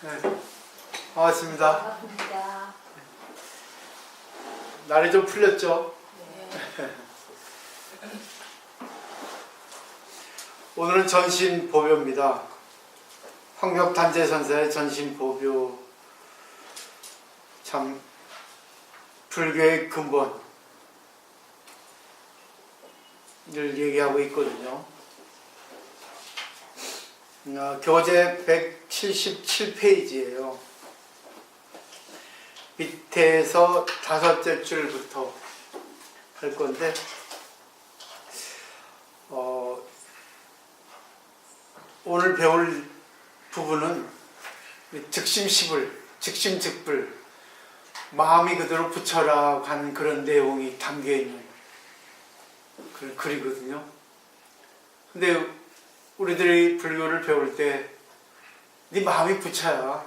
네, 반갑습니다. 반갑습니다. 날이 좀 풀렸죠? 네. 오늘은 전신보묘입니다. 황벽단재 선사의 전신보묘, 참 불교의 근본을 얘기하고 있거든요. 교재 177페이지예요. 밑에서 5째 줄부터 할 건데, 오늘 배울 부분은 즉심시불, 즉심즉불, 마음이 그대로 붙여라 하는 그런 내용이 담겨있는 그런 글이거든요. 근데 우리들이 불교를 배울 때 네 마음이 부처야,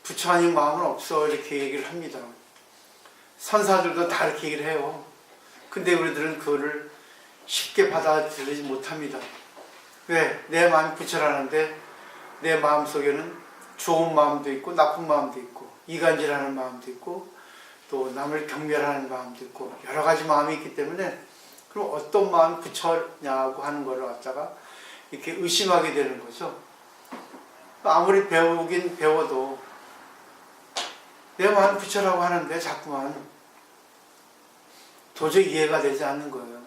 부처 아닌 마음은 없어, 이렇게 얘기를 합니다. 선사들도 다 이렇게 얘기를 해요. 근데 우리들은 그거를 쉽게 받아들이지 못합니다. 왜? 내 마음이 부처라는데 내 마음 속에는 좋은 마음도 있고 나쁜 마음도 있고 이간질하는 마음도 있고 또 남을 경멸하는 마음도 있고 여러 가지 마음이 있기 때문에, 그럼 어떤 마음이 부처냐고 하는 거를 갖다가 이렇게 의심하게 되는 거죠. 아무리 배우긴 배워도 내 마음이 부처라고 하는데 자꾸만 도저히 이해가 되지 않는 거예요.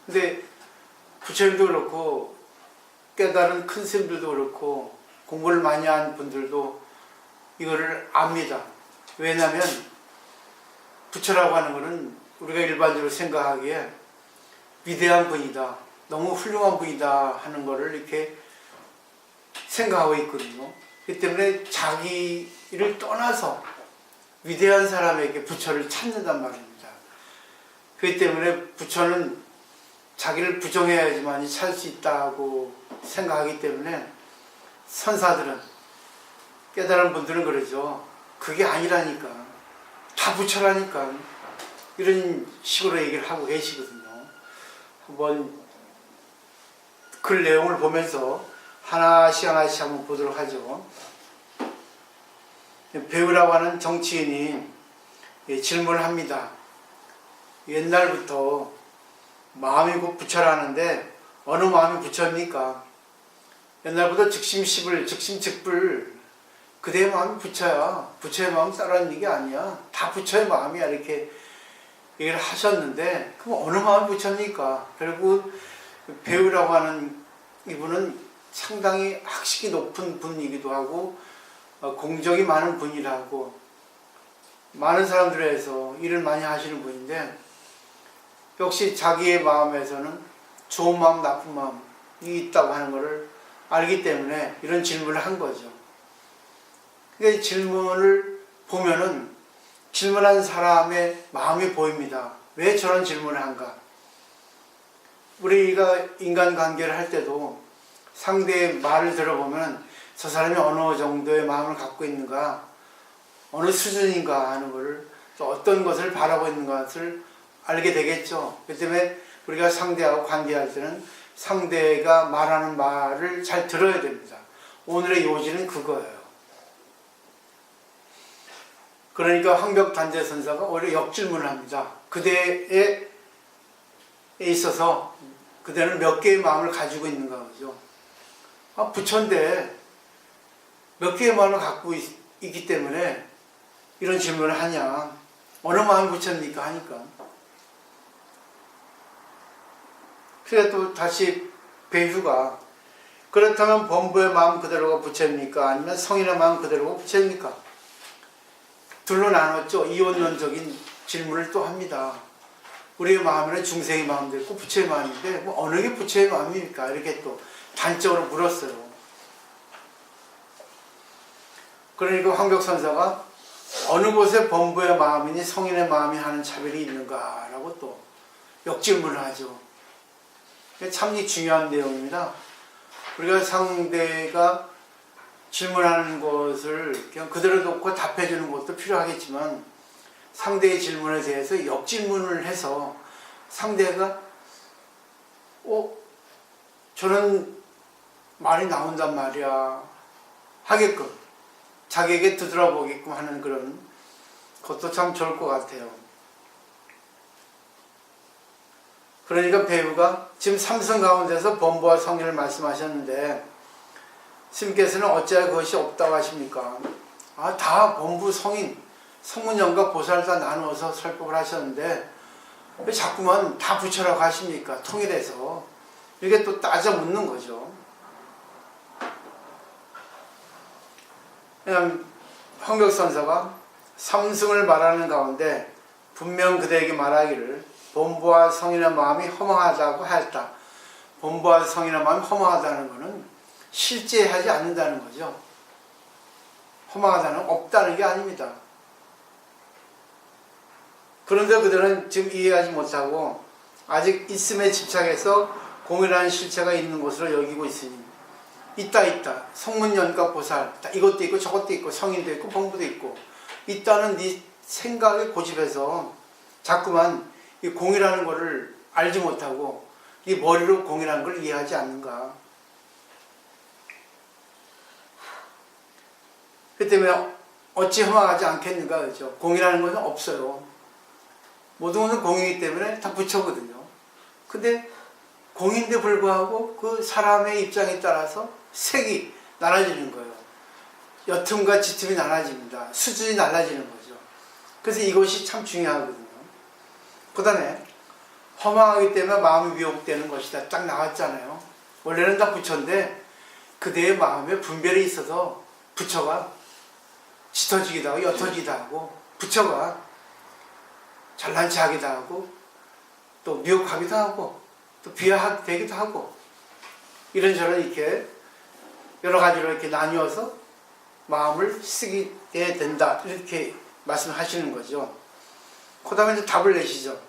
근데 부처님도 그렇고 깨달은 큰 스님들도 그렇고 공부를 많이 한 분들도 이거를 압니다. 왜냐하면 부처라고 하는 것은 우리가 일반적으로 생각하기에 위대한 분이다, 너무 훌륭한 분이다 하는 거를 이렇게 생각하고 있거든요. 그렇기 때문에 자기를 떠나서 위대한 사람에게 부처를 찾는단 말입니다. 그렇기 때문에 부처는 자기를 부정해야지만 찾을 수 있다고 생각하기 때문에 선사들은, 깨달은 분들은 그러죠. 그게 아니라니까, 다 부처라니까, 이런 식으로 얘기를 하고 계시거든요. 한번 글 내용을 보면서 하나씩 한번 보도록 하죠. 배우라고 하는 정치인이 질문을 합니다. 옛날부터 마음이 곧 부처라는데 어느 마음이 부처입니까? 옛날부터 즉심시불, 즉심즉불, 그대의 마음이 부처야, 부처의 마음 따라하는 얘기 아니야, 다 부처의 마음이야, 이렇게 얘기를 하셨는데, 그럼 어느 마음이 부처입니까? 결국 배우라고 하는 이분은 상당히 학식이 높은 분이기도 하고 공적이 많은 분이라고, 많은 사람들에서 일을 많이 하시는 분인데, 역시 자기의 마음에서는 좋은 마음, 나쁜 마음이 있다고 하는 것을 알기 때문에 이런 질문을 한 거죠. 그러니까 질문을 보면은 질문한 사람의 마음이 보입니다. 왜 저런 질문을 한가? 우리가 인간관계를 할 때도 상대의 말을 들어보면 저 사람이 어느 정도의 마음을 갖고 있는가, 어느 수준인가 하는 것을, 또 어떤 것을 바라고 있는 것을 알게 되겠죠. 그렇기 때문에 우리가 상대하고 관계할 때는 상대가 말하는 말을 잘 들어야 됩니다. 오늘의 요지는 그거예요. 그러니까 황벽단재 선사가 오히려 역질문을 합니다. 그대에 있어서 그대는 몇 개의 마음을 가지고 있는가 그죠. 부처인데 몇 개의 마음을 갖고 있기 때문에 이런 질문을 하냐, 어느 마음이 부처입니까 하니까. 그래서 또 다시 배휴가, 그렇다면 범부의 마음 그대로가 부처입니까? 아니면 성인의 마음 그대로가 부처입니까? 둘로 나눴죠. 이원론적인 질문을 또 합니다. 우리의 마음에는 중생의 마음도 있고 부처의 마음인데 어느 게 부처의 마음입니까? 이렇게 또 단적으로 물었어요. 그러니까 황벽선사가 어느 곳에 범부의 마음이니 성인의 마음이 하는 차별이 있는가 라고 또 역질문을 하죠. 참 중요한 내용입니다. 우리가 상대가 질문하는 것을 그냥 그대로 놓고 답해주는 것도 필요하겠지만, 상대의 질문에 대해서 역질문을 해서 상대가 저는 말이 나온단 말이야 하게끔 자기에게 두드려보게끔 하는 그런 것도 참 좋을 것 같아요. 그러니까 배우가 지금 삼성 가운데서 범부와 성인을 말씀하셨는데 스님께서는 어찌하여 그것이 없다고 하십니까? 다 범부, 성인, 성문연가, 보살 다 나누어서 설법을 하셨는데 왜 자꾸만 다 붙여라고 하십니까? 통일해서. 이게 또 따져 묻는 거죠. 그냥 황벽선사가 삼승을 말하는 가운데 분명 그대에게 말하기를 범부와 성인의 마음이 허망하다고 하였다. 범부와 성인의 마음이 허망하다는 것은 실제 하지 않는다는 거죠. 허망하다는 없다는 게 아닙니다. 그런데 그들은 지금 이해하지 못하고 아직 있음에 집착해서 공이라는 실체가 있는 것으로 여기고 있으니 있다 성문연가 보살 이것도 있고 저것도 있고 성인도 있고 범부도 있고 있다는 네 생각에 고집해서 자꾸만 이 공이라는 것을 알지 못하고 이 머리로 공이라는 걸 이해하지 않는가. 그 때문에 어찌 허망하지 않겠는가 그죠. 공이라는 것은 없어요. 모든 것은 공이기 때문에 다 부처거든요. 근데 공인데 불구하고 그 사람의 입장에 따라서 색이 나눠지는 거예요. 옅음과 짙음이 나눠집니다. 수준이 달라지는 거죠. 그래서 이것이 참 중요하거든요. 그 다음에 허망하기 때문에 마음이 미혹되는 것이다. 딱 나왔잖아요. 원래는 다 부처인데 그대의 마음에 분별이 있어서 부처가 짙어지기도 하고 옅어지기도 하고 부처가 잘난 체하기도 하고 또 미혹하기도 하고 또 비하되기도 하고 이런저런 이렇게 여러 가지로 이렇게 나뉘어서 마음을 쓰게 된다 이렇게 말씀하시는 거죠. 그 다음에 이제 답을 내시죠.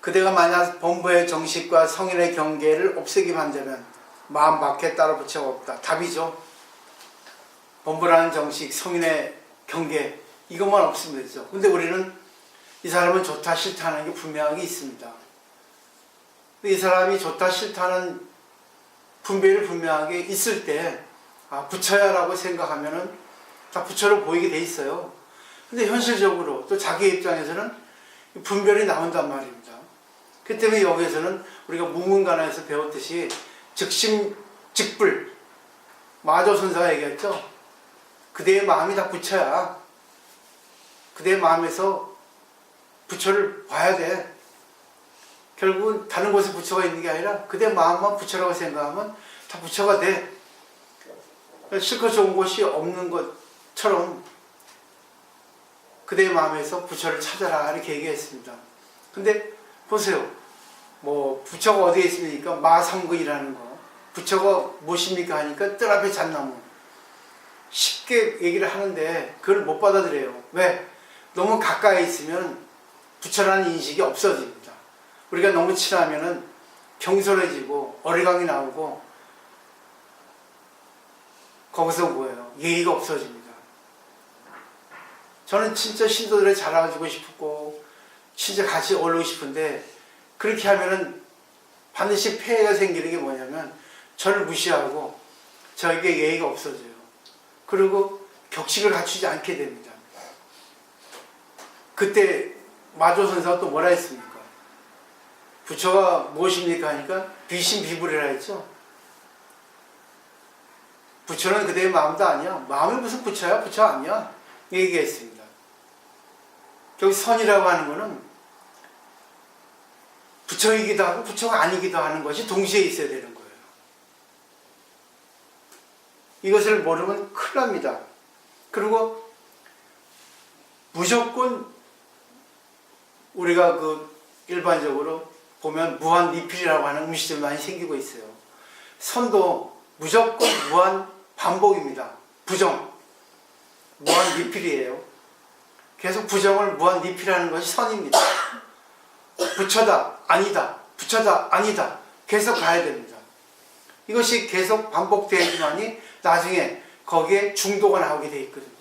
그대가 만약 범부의 정식과 성인의 경계를 없애기만 한다면 마음 밖에 따로 부처가 없다. 답이죠. 범부라는 정식, 성인의 경계 이것만 없으면 되죠. 근데 우리는 이 사람은 좋다 싫다는 게 분명하게 있습니다. 이 사람이 좋다 싫다는 분별이 분명하게 있을 때 부처야 라고 생각하면은 다 부처로 보이게 돼 있어요. 근데 현실적으로 또 자기 입장에서는 분별이 나온단 말입니다. 그 때문에 여기에서는 우리가 무문간에서 배웠듯이 즉심 즉불 마조선사가 얘기했죠. 그대의 마음이 다 부처야. 그대의 마음에서 부처를 봐야 돼. 결국은 다른 곳에 부처가 있는 게 아니라 그대 마음만 부처라고 생각하면 다 부처가 돼. 실컷 좋은 곳이 없는 것처럼 그대의 마음에서 부처를 찾아라 이렇게 얘기했습니다. 근데 보세요. 뭐 부처가 어디에 있습니까? 마삼근이라는 거. 부처가 무엇입니까 하니까 뜰 앞에 잣나무. 쉽게 얘기를 하는데 그걸 못 받아들여요. 왜? 너무 가까이 있으면 부처라는 인식이 없어집니다. 우리가 너무 친하면은 경솔해지고 어리광이 나오고 거기서 뭐예요? 예의가 없어집니다. 저는 진짜 신도들에 잘 알아주고 싶고 진짜 같이 어울리고 싶은데 그렇게 하면은 반드시 폐해가 생기는 게 뭐냐면 저를 무시하고 저에게 예의가 없어져요. 그리고 격식을 갖추지 않게 됩니다. 그때 마조선사가 또 뭐라 했습니까? 부처가 무엇입니까 하니까 비신비불이라 했죠. 부처는 그대의 마음도 아니야. 마음이 무슨 부처야? 부처 아니야. 얘기했습니다. 여기 선이라고 하는 거는 부처이기도 하고 부처가 아니기도 하는 것이 동시에 있어야 되는 거예요. 이것을 모르면 큰일 납니다. 그리고 무조건 우리가 일반적으로 보면 무한 리필이라고 하는 음식들이 많이 생기고 있어요. 선도 무조건 무한 반복입니다. 부정. 무한 리필이에요. 계속 부정을 무한 리필하는 것이 선입니다. 부처다, 아니다. 부처다, 아니다. 계속 가야 됩니다. 이것이 계속 반복되지만이 나중에 거기에 중도가 나오게 돼 있거든요.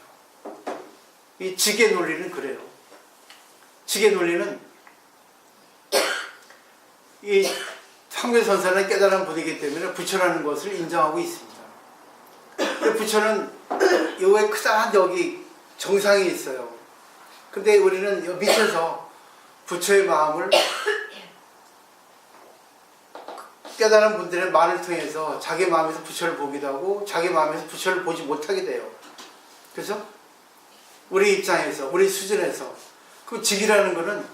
이 직의 논리는 그래요. 직의 논리는 이 황교선사는 깨달은 분이기 때문에 부처라는 것을 인정하고 있습니다. 우리 부처는 요에 크다한 여기 정상이 있어요. 근데 우리는 요 밑에서 부처의 마음을 깨달은 분들의 말을 통해서 자기 마음에서 부처를 보기도 하고 자기 마음에서 부처를 보지 못하게 돼요. 그죠? 우리 입장에서, 우리 수준에서. 그 직이라는 거는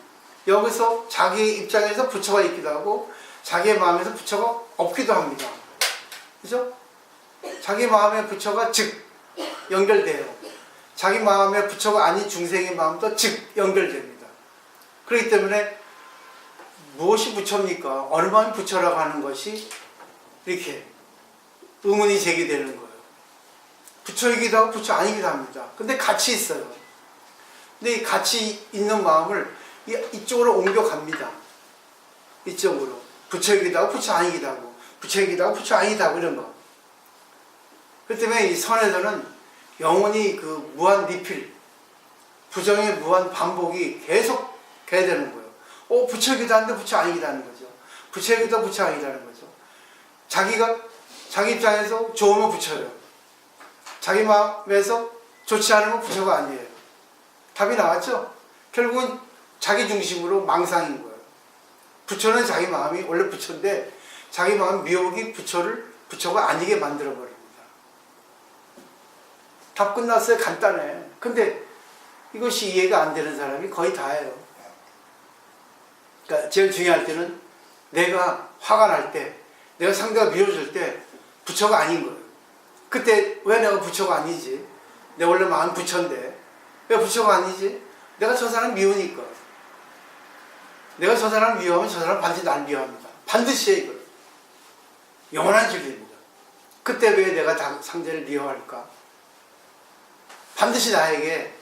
여기서 자기 입장에서 부처가 있기도 하고 자기의 마음에서 부처가 없기도 합니다. 그죠? 자기 마음의 부처가 즉 연결돼요. 자기 마음의 부처가 아닌 중생의 마음도 즉 연결됩니다. 그렇기 때문에 무엇이 부처입니까? 어느 마음이 부처라고 하는 것이 이렇게 의문이 제기되는 거예요. 부처이기도 하고 부처 아니기도 합니다. 근데 같이 있어요. 근데 이 같이 있는 마음을 이쪽으로 옮겨갑니다. 이쪽으로. 부처이기도 하고 부처 아니기도 하고 부처이기도 하고 부처 아니기도 하고 이런 거. 그렇기 때문에 이 선에서는 영원히 그 무한 리필, 부정의 무한 반복이 계속 돼야 되는 거예요. 부처이기도 한데 부처 아니기도 하는 거죠. 부처이기도 하고 부처 아니기도 하는 거죠. 자기가 자기 입장에서 좋으면 부처예요. 자기 마음에서 좋지 않으면 부처가 아니에요. 답이 나왔죠? 결국은 자기 중심으로 망상인 거예요. 부처는 자기 마음이 원래 부처인데 자기 마음 미혹이 부처를 부처가 아니게 만들어버립니다. 답 끝났어요. 간단해. 근데 이것이 이해가 안 되는 사람이 거의 다예요. 그러니까 제일 중요할 때는 내가 화가 날 때, 내가 상대가 미워질 때 부처가 아닌 거예요. 그때 왜 내가 부처가 아니지? 내 원래 마음 부처인데 왜 부처가 아니지? 내가 저 사람 미우니까. 내가 저 사람 미워하면 저 사람 반드시 날 미워합니다. 반드시 해 이걸. 영원한 진리입니다. 그때 왜 내가 상대를 미워할까? 반드시 나에게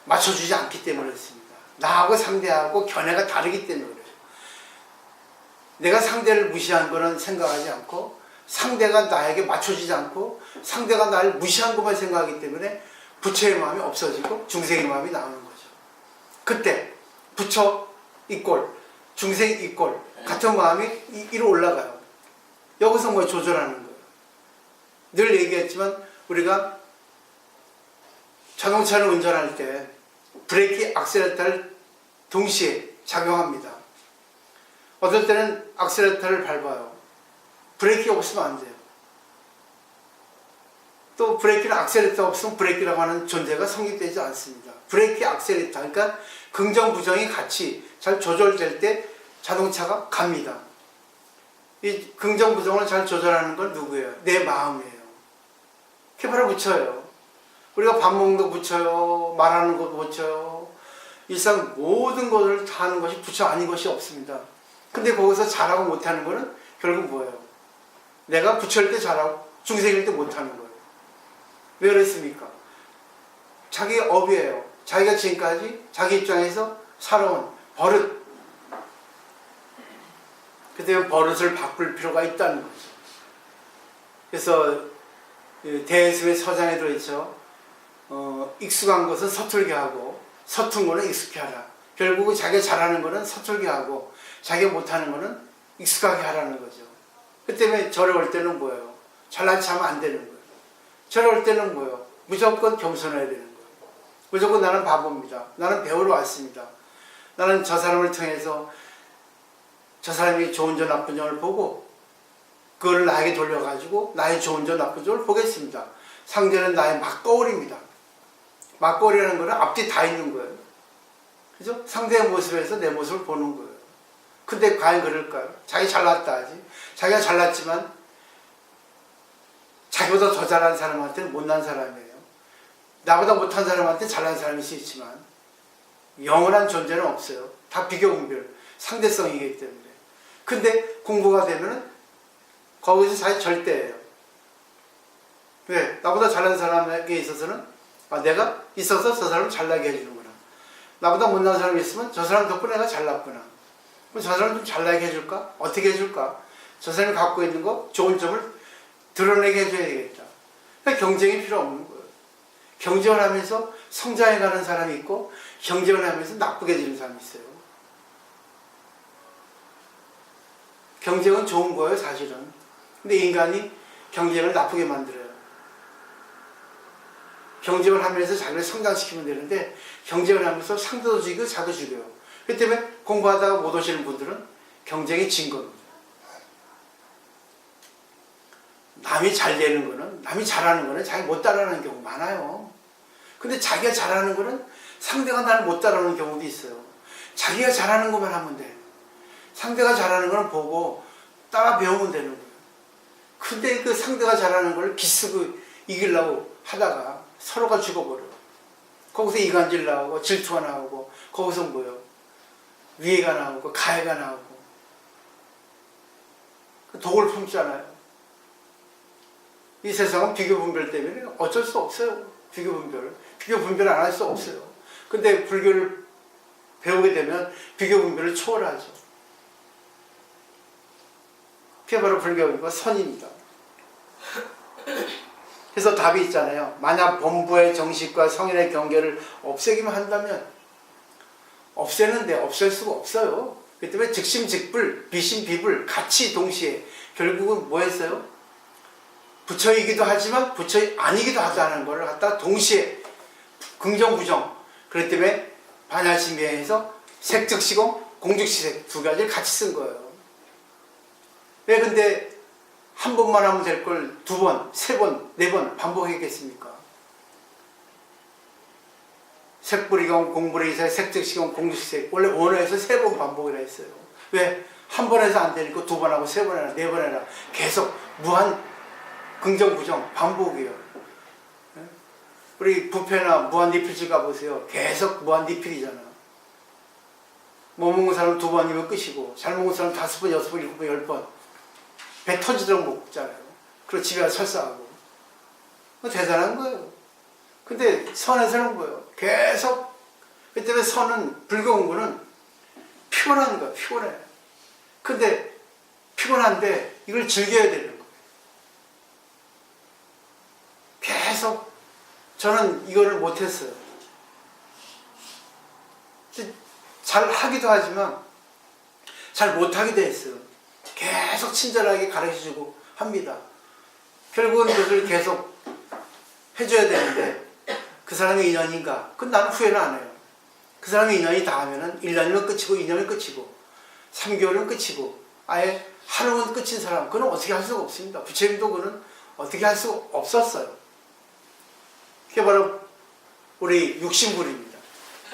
맞춰주지 않기 때문에 그렇습니다. 나하고 상대하고 견해가 다르기 때문에 그래요. 내가 상대를 무시한 거는 생각하지 않고 상대가 나에게 맞춰지지 않고 상대가 나를 무시한 것만 생각하기 때문에 부처의 마음이 없어지고 중생의 마음이 나오는 거죠. 그때 부처 이꼴, 중생 이꼴 같은 마음이 이로 올라가요. 여기서 뭐 조절하는 거예요. 늘 얘기했지만 우리가 자동차를 운전할 때 브레이크, 악셀레터를 동시에 작용합니다. 어떨 때는 악셀레터를 밟아요. 브레이크가 없으면 안 돼요. 또 브레이크는 악셀레터가 없으면 브레이크라고 하는 존재가 성립되지 않습니다. 브레이크, 악셀레터, 그러니까 긍정, 부정이 같이 잘 조절될 때 자동차가 갑니다. 이 긍정, 부정을 잘 조절하는 건 누구예요? 내 마음이에요. 그게 바로 부처예요. 우리가 밥 먹는 거 부처요, 말하는 거 부처요. 일상 모든 것을 다 하는 것이 부처 아닌 것이 없습니다. 근데 거기서 잘하고 못하는 거는 결국 뭐예요? 내가 부처일 때 잘하고 중생일 때 못하는 거예요. 왜 그랬습니까? 자기 업이에요. 자기가 지금까지 자기 입장에서 살아온 버릇. 그때 버릇을 바꿀 필요가 있다는 거죠. 그래서 대예수의 서장에 들어있죠. 익숙한 것은 서툴게 하고 서툰 거는 익숙해 하라. 결국은 자기가 잘하는 거는 서툴게 하고 자기가 못하는 거는 익숙하게 하라는 거죠. 그 때문에 절에 올 때는 뭐예요? 잘난 체 하면 안 되는 거예요. 절에 올 때는 뭐예요? 무조건 겸손해야 되는 거예요. 무조건 나는 바보입니다. 나는 배우러 왔습니다. 나는 저 사람을 통해서 저 사람이 좋은 점 나쁜 점을 보고 그거를 나에게 돌려가지고 나의 좋은 점 나쁜 점을 보겠습니다. 상대는 나의 막거울입니다. 막거울이라는 거는 앞뒤 다 있는 거예요. 그죠? 상대의 모습에서 내 모습을 보는 거예요. 근데 과연 그럴까요? 자기 잘났다 하지. 자기가 잘났지만 자기보다 더 잘난 사람한테는 못난 사람이에요. 나보다 못한 사람한테 잘난 사람일 수 있지만 영원한 존재는 없어요. 다 비교분별, 상대성이기 때문에. 근데 공부가 되면은 거기서 사실 절대예요. 왜? 나보다 잘난 사람에게 있어서는 내가 있어서 저 사람을 잘나게 해주는구나. 나보다 못난 사람이 있으면 저 사람 덕분에 내가 잘났구나. 그럼 저 사람 좀 잘나게 해줄까? 어떻게 해줄까? 저 사람이 갖고 있는 거 좋은 점을 드러내게 해줘야 되겠다. 그러니까 경쟁이 필요 없는 거예요. 경쟁을 하면서 성장해 가는 사람이 있고 경쟁을 하면서 나쁘게 되는 사람이 있어요. 경쟁은 좋은 거예요, 사실은. 근데 인간이 경쟁을 나쁘게 만들어요. 경쟁을 하면서 자기를 성장시키면 되는데 경쟁을 하면서 상대도 죽이고 자도 죽여요. 그렇기 때문에 공부하다가 못 오시는 분들은 경쟁이 진 겁니다. 남이 잘 되는 거는, 남이 잘하는 거는 자기 못 따라하는 경우 많아요. 근데 자기가 잘하는 거는 상대가 나를 못 따라하는 경우도 있어요. 자기가 잘하는 것만 하면 돼. 상대가 잘하는 거는 보고 따라 배우면 되는 거예요. 근데 그 상대가 잘하는 걸 기쓰고 이기려고 하다가 서로가 죽어버려. 거기서 이간질 나오고 질투가 나오고 거기서 뭐요? 위해가 나오고 가해가 나오고 독을 품잖아요. 이 세상은 비교분별 때문에 어쩔 수 없어요. 비교분별 안 할 수 없어요. 근데 불교를 배우게 되면 비교분별을 초월하죠. 그게 바로 불교가 선입니다. 그래서 답이 있잖아요. 만약 범부의 정식과 성인의 경계를 없애기만 한다면 없애는데 없앨 수가 없어요. 그렇기 때문에 즉심즉불, 비심비불 같이 동시에 결국은 뭐 했어요? 부처이기도 하지만 부처 아니기도 하다는 걸 갖다 동시에 긍정부정. 그렇기 때문에 반야심비에서 색즉시공, 공즉시색 두 가지를 같이 쓴 거예요. 왜 근데 한 번만 하면 될 걸 두 번, 세 번, 네 번 반복했겠습니까? 색불이경, 공불이색, 색즉시공, 공즉시색 원래 원어에서 세 번 반복을 했어요. 왜? 한 번 해서 안 되니까 두 번 하고 세 번 해라, 네 번 해라. 계속 무한 긍정, 부정, 반복이에요. 우리 부패나 무한리필집 가보세요. 계속 무한리필이잖아. 못 먹는 사람은 두 번이면 끝이고, 잘 먹는 사람은 다섯 번, 여섯 번, 일곱 번, 열 번. 배 터지도록 먹잖아요. 그리고 집에 가서 설사하고. 대단한 거예요. 근데 선에서는 뭐예요? 계속. 그 때문에 선은, 불교 공부는 피곤한 거야, 피곤해. 근데 피곤한데 이걸 즐겨야 되는 거예요. 계속 저는 이거를 못했어요. 잘 하기도 하지만 잘 못하기도 했어요. 계속 친절하게 가르쳐주고 합니다. 결국은 그것을 계속 해줘야 되는데 그 사람의 인연인가? 그건 나는 후회는 안 해요. 그 사람의 인연이 닿으면 1년이면 끝이고 2년이면 끝이고 3개월은 끝이고 아예 하루는 끝인 사람 그건 어떻게 할 수가 없습니다. 부처님도 그는 어떻게 할 수가 없었어요. 그게 바로 우리 육신불입니다.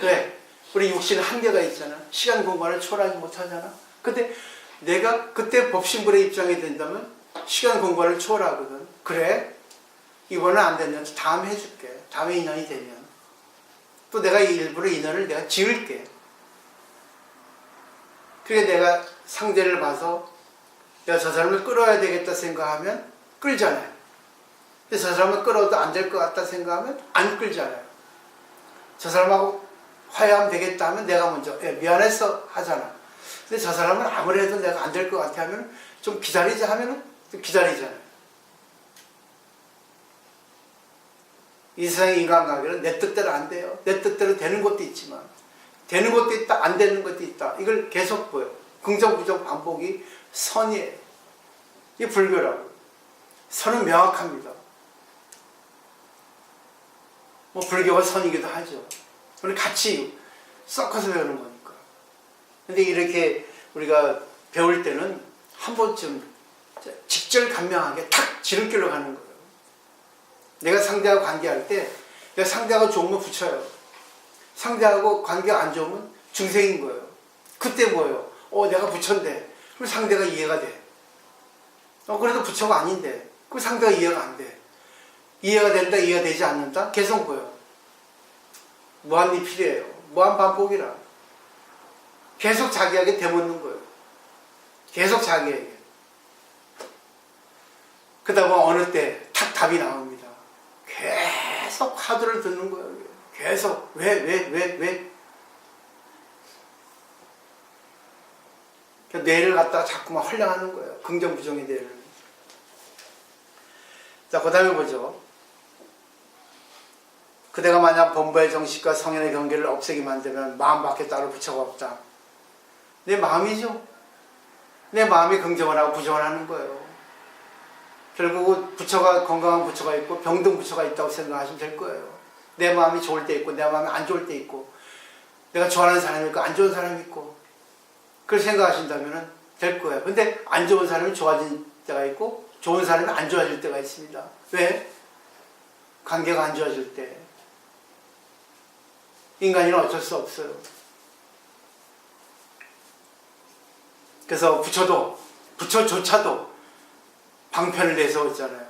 왜? 우리 육신은 한계가 있잖아. 시간 공간을 초월하지 못하잖아. 근데 내가 그때 법신불의 입장이 된다면 시간 공간을 초월하거든. 그래? 이번은 안 되면 다음에 해줄게. 다음에 인연이 되면. 또 내가 일부러 인연을 내가 지을게. 그래 내가 상대를 봐서 야, 저 사람을 끌어야 되겠다 생각하면 끌잖아요. 근데 저 사람을 끌어도 안 될 것 같다 생각하면 안 끌잖아요. 저 사람하고 화해하면 되겠다 하면 내가 먼저 미안했어 하잖아. 근데 저 사람은 아무래도 내가 안 될 것 같아 하면 좀 기다리자 하면은 좀 기다리잖아요. 이 세상의 인간관계는 내 뜻대로 안 돼요. 내 뜻대로 되는 것도 있지만 되는 것도 있다, 안 되는 것도 있다. 이걸 계속 보여. 긍정, 부정, 반복이 선이에요. 이게 불교라고. 선은 명확합니다. 뭐 불교가 선이기도 하죠. 우리 같이 섞어서 배우는 거니까. 근데 이렇게 우리가 배울 때는 한 번쯤 직절감명하게 탁 지름길로 가는 거예요. 내가 상대하고 관계할 때 내가 상대하고 좋으면 부처요. 상대하고 관계가 안 좋으면 중생인 거예요. 그때 뭐예요? 내가 부처인데 그럼 상대가 이해가 돼. 그래도 부처가 아닌데 그럼 상대가 이해가 안 돼. 이해가 된다, 이해가 되지 않는다? 계속 뭐예요? 무한리필이에요. 무한반복이라. 계속 자기에게 되묻는 거예요. 계속 자기에게. 그러다 보면 어느 때 탁 답이 나옵니다. 계속 화두를 듣는 거예요. 계속 왜? 뇌를 갖다가 자꾸만 활용하는 거예요. 긍정 부정의 뇌를. 자, 그 다음에 보죠. 그대가 만약 범부의 정식과 성현의 경계를 없애기 만들면 마음밖에 따로 부처가 없다. 내 마음이죠. 내 마음이 긍정을 하고 부정을 하는 거예요. 결국은 부처가, 건강한 부처가 있고 병든 부처가 있다고 생각하시면 될 거예요. 내 마음이 좋을 때 있고 내 마음이 안 좋을 때 있고, 내가 좋아하는 사람이 있고 안 좋은 사람이 있고, 그걸 생각하신다면 될 거예요. 근데 안 좋은 사람이 좋아질 때가 있고 좋은 사람이 안 좋아질 때가 있습니다. 왜? 관계가 안 좋아질 때. 인간이는 어쩔 수 없어요. 그래서 부처조차도 방편을 내세웠잖아요.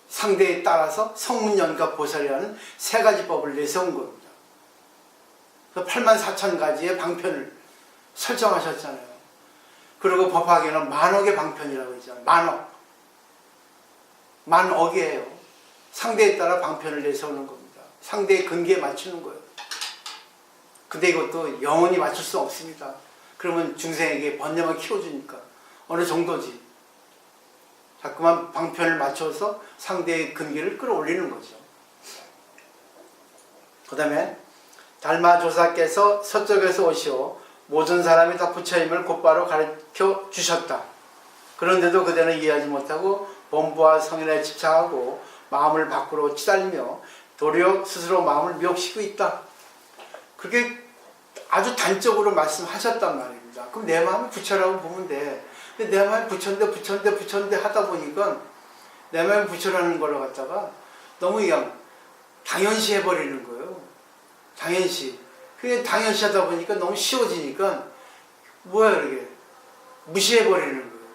상대에 따라서 성문연갑보살이라는 세 가지 법을 내세운 겁니다. 84,000가지의 방편을 설정하셨잖아요. 그리고 법화계는 만억의 방편이라고 했잖아요. 만억이에요. 상대에 따라 방편을 내세우는 겁니다. 상대의 근기에 맞추는 거예요. 근데 이것도 영원히 맞출 수 없습니다. 그러면 중생에게 번뇌만 키워주니까 어느 정도지. 자꾸만 방편을 맞춰서 상대의 근기를 끌어올리는 거죠. 그 다음에 달마조사께서 서쪽에서 오시오 모든 사람이 다 부처님을 곧바로 가르쳐 주셨다. 그런데도 그대는 이해하지 못하고 본부와 성인에 집착하고 마음을 밖으로 치달리며 도리어 스스로 마음을 미혹시키고 있다. 그게 아주 단적으로 말씀하셨단 말입니다. 그럼 내 마음이 부처라고 보면 돼. 근데 내 마음이 부처인데 하다 보니까 내 마음이 부처라는 걸 갖다가 너무 그냥 당연시 해버리는 거예요. 당연시. 그게 당연시 하다 보니까 너무 쉬워지니까 뭐야 이게 무시해버리는 거예요.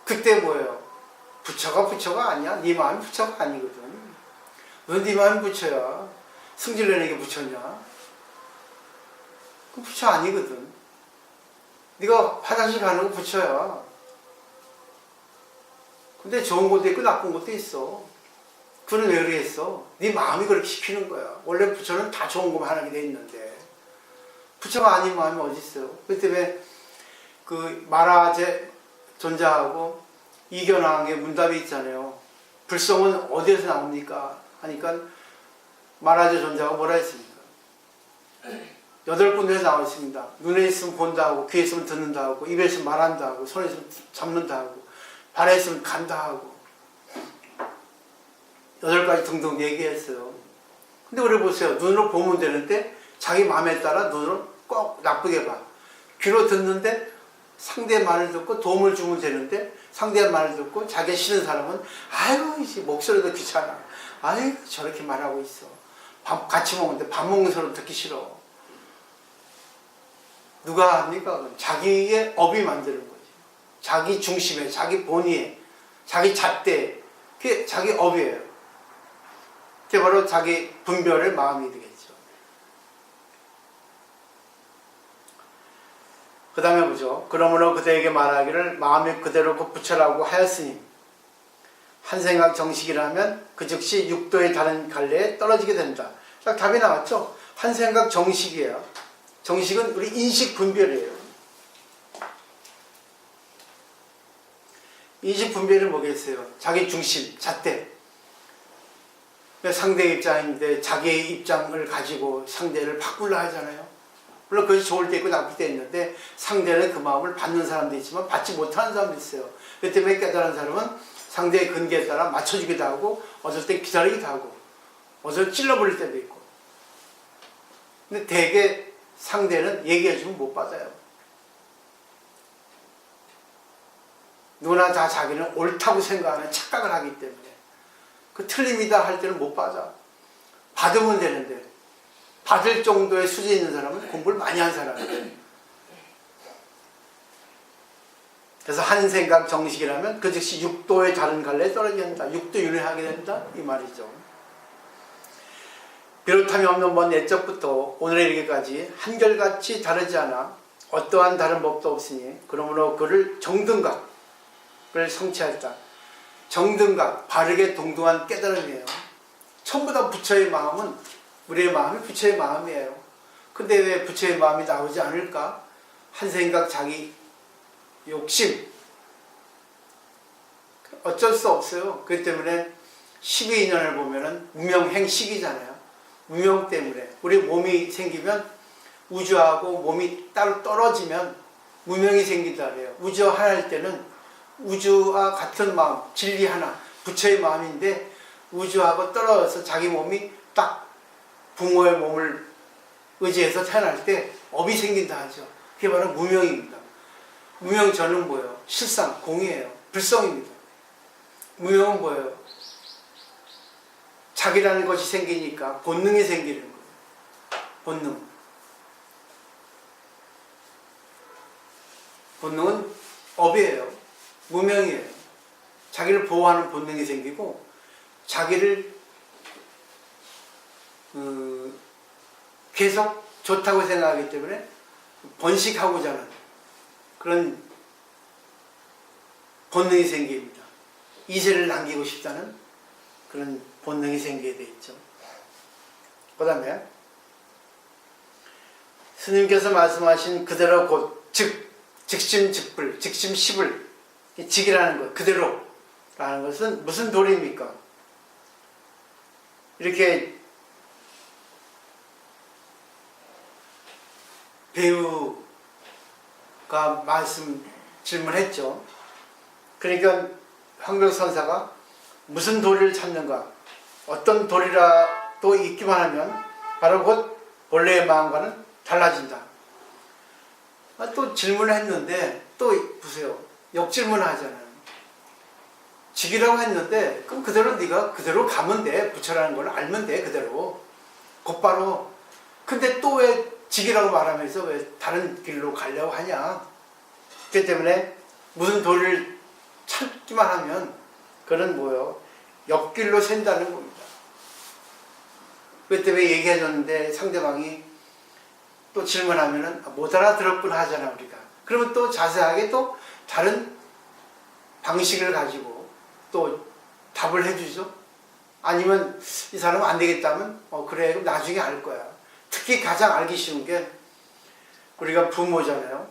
그때 뭐예요? 부처가 아니야. 네 마음이 부처가 아니거든. 넌 네 마음이 부처야. 승질내는 게 부처냐? 그 부처 아니거든. 네가 화장실 가는 거 부처야. 근데 좋은 것도 있고 나쁜 것도 있어. 그는 왜 그랬어? 네 마음이 그렇게 시키는 거야. 원래 부처는 다 좋은 것만 하게 돼 있는데 부처가 아닌 마음이 어디 있어요? 그 때문에 그 마라제 존자하고 이견왕의 문답이 있잖아요. 불성은 어디에서 나옵니까? 하니까 마라제 존자가 뭐라 했습니까? 8군데에 나와 있습니다. 눈에 있으면 본다 하고, 귀에 있으면 듣는다 하고, 입에 있으면 말한다 하고, 손에 있으면 잡는다 하고, 발에 있으면 간다 하고 8가지 등등 얘기했어요. 근데 우리 보세요. 눈으로 보면 되는데 자기 마음에 따라 눈으로 꼭 나쁘게 봐. 귀로 듣는데 상대의 말을 듣고 도움을 주면 되는데 상대의 말을 듣고 자기 싫은 사람은 아이고 목소리도 귀찮아. 아이고 저렇게 말하고 있어. 밥 같이 먹는데 밥 먹는 사람 듣기 싫어. 누가 합니까? 자기의 업이 만드는 거지. 자기 중심에, 자기 본의에, 자기 잣대에. 그게 자기 업이에요. 그게 바로 자기 분별의 마음이 되겠죠. 그 다음에 보죠. 그러므로 그대에게 말하기를 마음이 그대로 곧 부처라고 하였으니 한 생각 정식이라면 그 즉시 육도의 다른 갈래에 떨어지게 된다. 딱 답이 나왔죠. 한 생각 정식이에요. 정식은 우리 인식 분별이에요. 인식 분별은 뭐겠어요? 자기 중심, 잣대. 상대 입장인데 자기의 입장을 가지고 상대를 바꾸려 하잖아요. 물론 그것이 좋을 때 있고 나쁠 때 있는데 상대는 그 마음을 받는 사람도 있지만 받지 못하는 사람도 있어요. 그 때문에 깨달은 사람은 상대의 근기에 따라 맞춰주기도 하고 어쩔 때 기다리기도 하고 어쩔 때 찔러버릴 때도 있고. 근데 대개 상대는 얘기해주면 못 받아요. 누구나 다 자기는 옳다고 생각하는 착각을 하기 때문에 그 틀림이다 할 때는 못 받아. 받으면 되는데 받을 정도의 수준이 있는 사람은 공부를 많이 한 사람이에요. 그래서 한 생각 정식이라면 그 즉시 육도의 다른 갈래에 떨어지게 된다. 육도윤회하게 된다 이 말이죠. 비롯함이 없는 먼 옛적부터 오늘에 이르기까지 한결같이 다르지 않아 어떠한 다른 법도 없으니 그러므로 그를 정등각을 성취했다. 정등각, 바르게 동등한 깨달음이에요. 전부 다 부처의 마음은 우리의 마음이 부처의 마음이에요. 근데 왜 부처의 마음이 나오지 않을까? 한 생각 자기 욕심 어쩔 수 없어요. 그렇기 때문에 12인연을 보면은 무명행식이잖아요. 무명 때문에 우리 몸이 생기면 우주하고 몸이 따로 떨어지면 무명이 생긴다 그래요. 우주와 하나일 때는 우주와 같은 마음, 진리 하나, 부처의 마음인데 우주하고 떨어져서 자기 몸이 딱 부모의 몸을 의지해서 태어날 때 업이 생긴다 하죠. 그게 바로 무명입니다. 무명전은 뭐예요? 실상, 공이에요. 불성입니다. 무명은 뭐예요? 자기라는 것이 생기니까 본능이 생기는 거예요. 본능. 본능은 업이에요. 무명이에요. 자기를 보호하는 본능이 생기고 자기를 계속 좋다고 생각하기 때문에 번식하고자 하는 그런 본능이 생깁니다. 이세를 남기고 싶다는 그런 본능이 생기게 돼 있죠. 그 다음에 스님께서 말씀하신 그대로 곧, 즉, 즉심즉불, 즉심시불, 직이라는 것, 그대로라는 것은 무슨 도리입니까? 이렇게 배우가 질문했죠. 그러니까 황벽선사가 무슨 도리를 찾는가, 어떤 도리라도 있기만 하면 바로 곧 본래의 마음과는 달라진다. 또 질문을 했는데 또 보세요. 역질문을 하잖아요. 직이라고 했는데 그럼 그대로 네가 그대로 가면 돼. 부처라는 걸 알면 돼. 그대로 곧바로. 근데 또 왜 직이라고 말하면서 왜 다른 길로 가려고 하냐. 그렇기 때문에 무슨 도리를 찾기만 하면 그건 뭐예요? 옆길로 샌다는 겁니다. 그때 왜 얘기해줬는데 상대방이 또 질문하면은 못 알아들었구나 하잖아 우리가. 그러면 또 자세하게 또 다른 방식을 가지고 또 답을 해주죠. 아니면 이 사람은 안 되겠다면 그래 그럼 나중에 알 거야. 특히 가장 알기 쉬운 게 우리가 부모잖아요.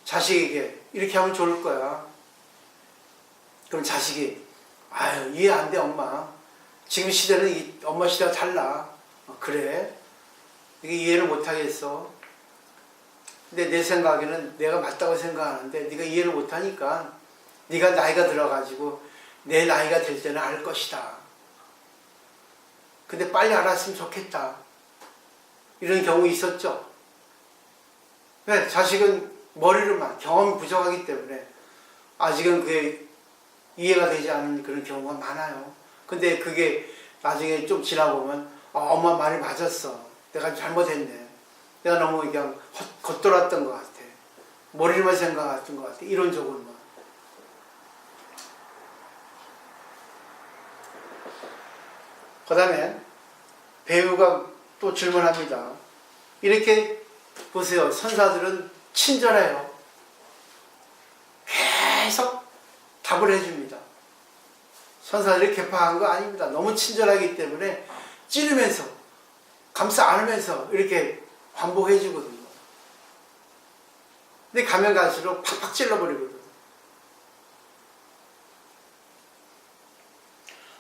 자식에게 이렇게 하면 좋을 거야. 그럼 자식이 아유 이해 안 돼 엄마. 지금 시대는 엄마 시대가 달라. 그래? 이게 이해를 못 하겠어. 근데 내 생각에는 내가 맞다고 생각하는데 네가 이해를 못 하니까 네가 나이가 들어가지고 내 나이가 될 때는 알 것이다. 근데 빨리 알았으면 좋겠다. 이런 경우 있었죠. 네, 자식은 머리로만 경험이 부족하기 때문에 아직은 그게 이해가 되지 않는 그런 경우가 많아요. 근데 그게 나중에 좀 지나보면 엄마 말이 맞았어. 내가 잘못했네. 내가 너무 그냥 겉돌았던 것 같아. 머리로만 생각했던 것 같아. 이론적으로만. 그 다음에 배우가 또 질문합니다. 이렇게 보세요. 선사들은 친절해요. 계속 답을 해줍니다. 선사들이 개파한 거 아닙니다. 너무 친절하기 때문에 찌르면서 감싸 안으면서 이렇게 반복해 주거든요. 근데 가면 갈수록 팍팍 찔러버리거든요.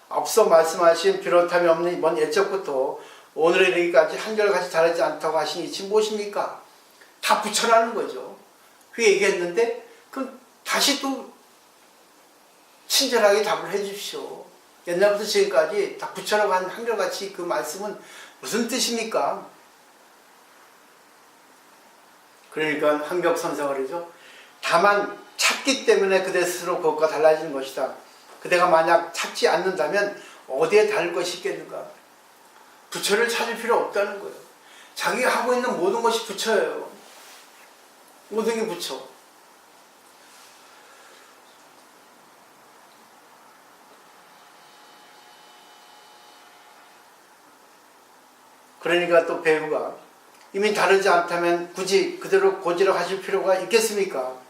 앞서 말씀하신 비롯함이 없는 먼 옛적부터 오늘에 이르기까지 한결같이 다르지 않다고 하신 이치 무엇입니까? 다 부처라는 거죠. 그 얘기했는데 그럼 다시 또 친절하게 답을 해 주십시오. 옛날부터 지금까지 다 부처라고 한 한결같이 그 말씀은 무슨 뜻입니까? 그러니까 황벽선사가 그러죠. 다만 찾기 때문에 그대 스스로 그것과 달라지는 것이다. 그대가 만약 찾지 않는다면 어디에 달 것이 있겠는가? 부처를 찾을 필요 없다는 거예요. 자기가 하고 있는 모든 것이 부처예요. 모든 게 부처. 그러니까 또 배우가 이미 다르지 않다면 굳이 그대로 고지를 하실 필요가 있겠습니까?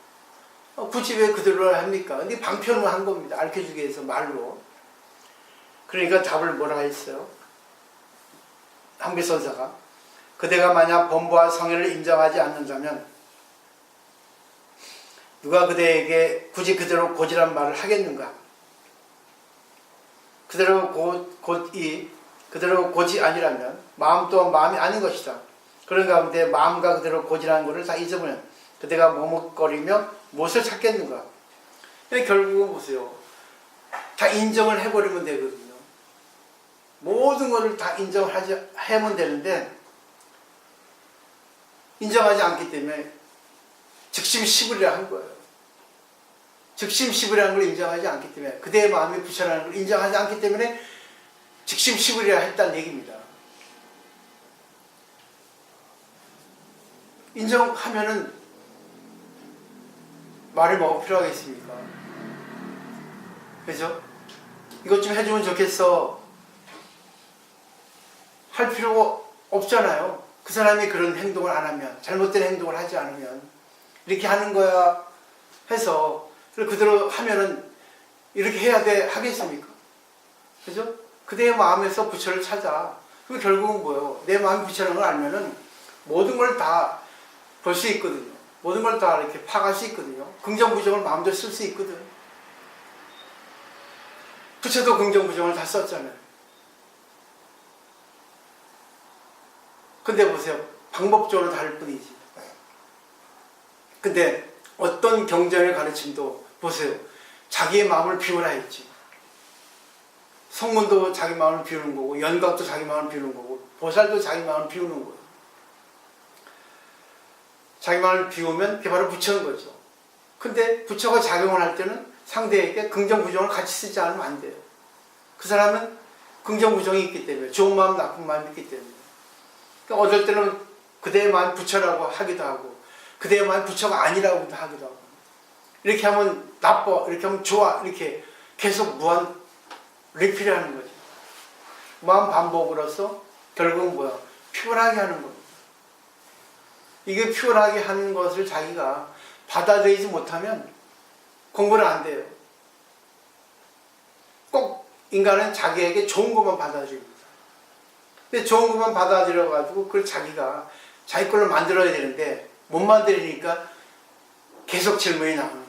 굳이 왜 그대로 합니까? 근데 방편을 한 겁니다. 알려주기 위해서 말로. 그러니까 답을 뭐라 했어요? 황비선사가 그대가 만약 본보와 성의를 인정하지 않는다면 누가 그대에게 굳이 그대로 고지란 말을 하겠는가? 그대로 그대로 고지 아니라면 마음 또한 마음이 아닌 것이다. 그런 가운데 마음과 그대로 고지라는 것을 다 잊으면 그대가 머뭇거리며 무엇을 찾겠는가? 결국은 보세요. 다 인정을 해버리면 되거든요. 모든 것을 다 하면 되는데 인정하지 않기 때문에 즉심시불이라 한 거예요. 즉심시불이라는 걸 인정하지 않기 때문에 그대의 마음이 부처라는 걸 인정하지 않기 때문에 즉심시불이라 했다는 얘기입니다. 인정하면은 말이 뭐가 필요하겠습니까? 그죠? 이것 좀 해주면 좋겠어 할 필요가 없잖아요. 그 사람이 그런 행동을 안 하면, 잘못된 행동을 하지 않으면 이렇게 하는 거야 해서 그대로 하면은 이렇게 해야 돼 하겠습니까? 그죠? 그대의 마음에서 부처를 찾아. 그럼 결국은 뭐예요? 내 마음이 부처라는 걸 알면은 모든 걸 다 볼 수 있거든요. 모든 걸 다 이렇게 파악할 수 있거든요. 긍정, 부정을 마음대로 쓸 수 있거든. 부처도 긍정, 부정을 다 썼잖아요. 근데 보세요. 방법적으로 다를 뿐이지. 근데 어떤 경전의 가르침도 보세요. 자기의 마음을 비우라 했지. 성문도 자기 마음을 비우는 거고, 연각도 자기 마음을 비우는 거고, 보살도 자기 마음을 비우는 거예요. 자기 마음을 비우면 그게 바로 부처인 거죠. 근데 부처가 작용을 할 때는 상대에게 긍정, 부정을 같이 쓰지 않으면 안 돼요. 그 사람은 긍정, 부정이 있기 때문에, 좋은 마음, 나쁜 마음이 있기 때문에. 그러니까 어떨 때는 그대의 마음이 부처라고 하기도 하고, 그대의 마음이 부처가 아니라고도 하기도 하고, 이렇게 하면 나빠, 이렇게 하면 좋아, 이렇게 계속 무한 리필을 하는 거죠. 마음 반복으로서 결국은 뭐야? 퓨어하게 하는 겁니다. 이게 퓨어하게 하는 것을 자기가 받아들이지 못하면 공부는 안 돼요. 꼭 인간은 자기에게 좋은 것만 받아들입니다. 근데 좋은 것만 받아들여가지고 그걸 자기가 자기 걸로 만들어야 되는데 못 만들으니까 계속 질문이 나오는 거예요.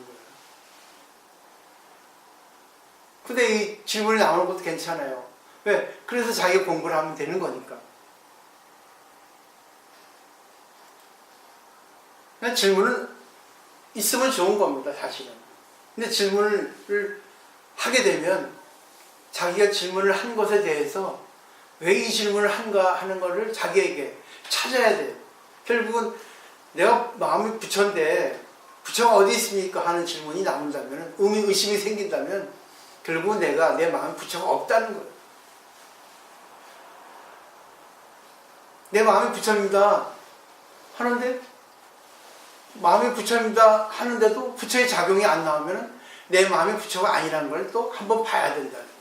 근데 이 질문이 나오는 것도 괜찮아요. 왜? 그래서 자기가 공부를 하면 되는 거니까. 그냥 질문은 있으면 좋은 겁니다, 사실은. 근데 질문을 하게 되면 자기가 질문을 한 것에 대해서 왜 이 질문을 한가 하는 것을 자기에게 찾아야 돼요. 결국은 내가 마음이 부처인데 부처가 어디 있습니까? 하는 질문이 나온다면, 의심이 생긴다면 결국은 내가 내 마음에 부처가 없다는 거예요. 내 마음이 부처입니다 하는데, 마음이 부처입니다 하는데도 부처의 작용이 안 나오면 내 마음이 부처가 아니라는 걸 또 한번 봐야 된다는 거죠.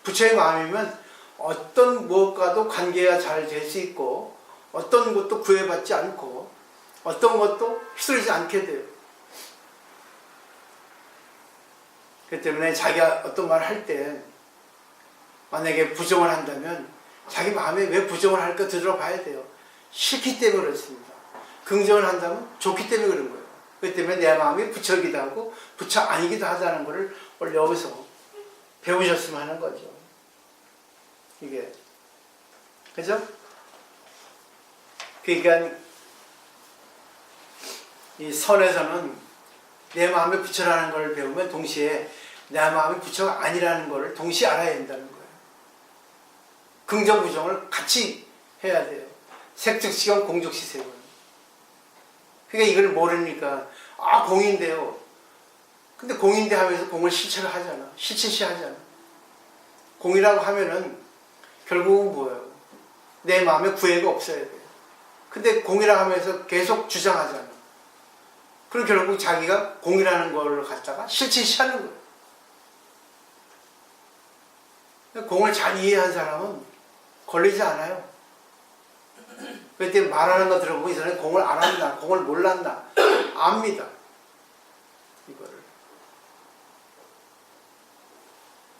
부처의 마음이면 어떤 무엇과도 관계가 잘 될 수 있고, 어떤 것도 구애받지 않고, 어떤 것도 휘둘리지 않게 돼요. 그렇기 때문에 자기가 어떤 말을 할 때 만약에 부정을 한다면 자기 마음에 왜 부정을 할까 들어봐야 돼요. 싫기 때문에 그렇습니다. 긍정을 한다면 좋기 때문에 그런 거예요. 그렇기 때문에 내 마음이 부처이기도 하고 부처 아니기도 하다는 것을 원래 여기서 배우셨으면 하는 거죠. 이게. 그죠? 그러니까 이 선에서는 내 마음이 부처라는 걸 배우면 동시에 내 마음이 부처가 아니라는 걸 동시에 알아야 된다는 거예요. 긍정, 부정을 같이 해야 돼요. 색즉시경, 공즉시색은. 그러니까 이걸 모르니까 공인데요. 근데 공인데 하면서 공을 실체를 하잖아. 실체시 하잖아. 공이라고 하면은 결국은 뭐예요? 내 마음에 구애가 없어야 돼요. 근데 공이라고 하면서 계속 주장하잖아. 그럼 결국 자기가 공이라는 걸 갖다가 실체시 하는 거예요. 공을 잘 이해한 사람은 걸리지 않아요. 그때 말하는 거 들어보면 이 사람이 공을 알았나, 공을 몰랐나, 압니다. 이거를.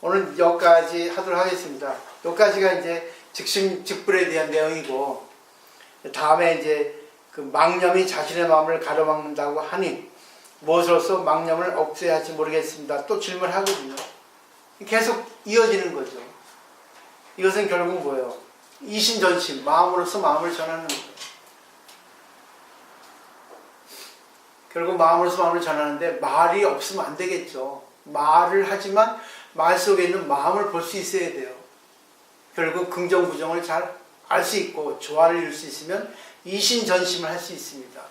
오늘 여기까지 하도록 하겠습니다. 여기까지가 이제 즉심즉불에 대한 내용이고, 다음에 이제 그 망념이 자신의 마음을 가로막는다고 하니 무엇으로서 망념을 없애야 할지 모르겠습니다. 또 질문하거든요. 계속 이어지는 거죠. 이것은 결국 뭐예요? 이신전심, 마음으로서 마음을 전하는 거예요. 결국 마음으로서 마음을 전하는데 말이 없으면 안 되겠죠. 말을 하지만 말 속에 있는 마음을 볼 수 있어야 돼요. 결국 긍정 부정을 잘 알 수 있고 조화를 이룰 수 있으면 이신전심을 할 수 있습니다.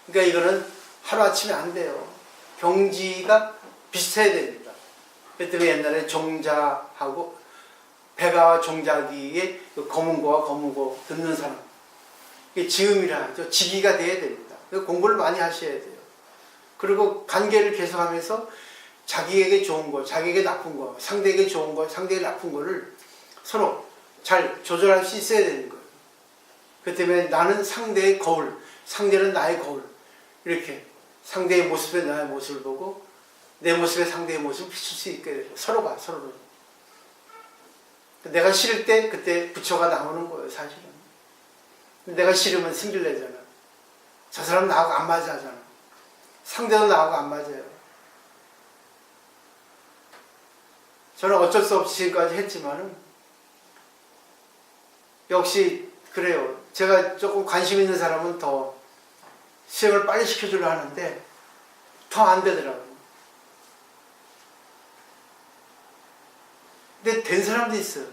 그러니까 이거는 하루아침에 안 돼요. 경지가 비슷해야 됩니다. 그 때문에 옛날에 종자하고 백아와 종자기의 그 검은고와 검은고 듣는 사람, 이게 지음이라 하죠. 지기가 돼야 됩니다. 공부를 많이 하셔야 돼요. 그리고 관계를 계속하면서 자기에게 좋은 거, 자기에게 나쁜 거, 상대에게 좋은 거, 상대에게 나쁜 거를 서로 잘 조절할 수 있어야 되는 거예요. 그 때문에 나는 상대의 거울, 상대는 나의 거울, 이렇게 상대의 모습에 나의 모습을 보고 내 모습에 상대의 모습을 비출 수 있게 되죠. 서로가 서로를. 내가 싫을 때 그때 부처가 나오는 거예요, 사실은. 내가 싫으면 승질내잖아. 저 사람 나하고 안 맞아 하잖아. 상대도 나하고 안 맞아요. 저는 어쩔 수 없이 지금까지 했지만은 역시 그래요. 제가 조금 관심 있는 사람은 더 수행을 빨리 시켜주려 하는데 더 안 되더라고요. 근데 된 사람도 있어요.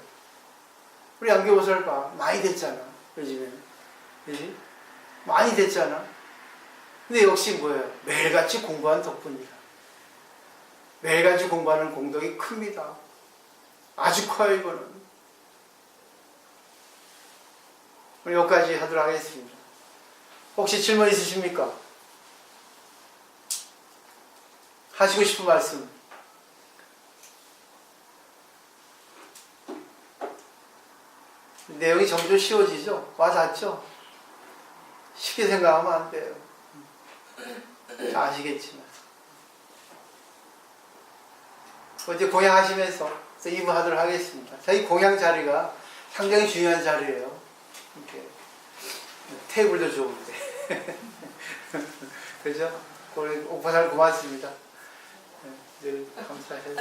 우리 양계보살 봐. 많이 됐잖아. 요즘에. 그지? 많이 됐잖아. 근데 역시 뭐예요? 매일같이 공부한 덕분이다. 매일같이 공부하는 공덕이 큽니다. 아주 커요, 이거는. 오늘 여기까지 하도록 하겠습니다. 혹시 질문 있으십니까? 하시고 싶은 말씀. 내용이 점점 쉬워지죠? 와닿죠? 쉽게 생각하면 안 돼요. 아시겠지만. 어제 공양하시면서 이부하도록 하겠습니다. 저희 공양 자리가 상당히 중요한 자리예요. 이렇게 테이블도 좋은데. 그죠? 우리 옥보살 고맙습니다. 늘 감사해요.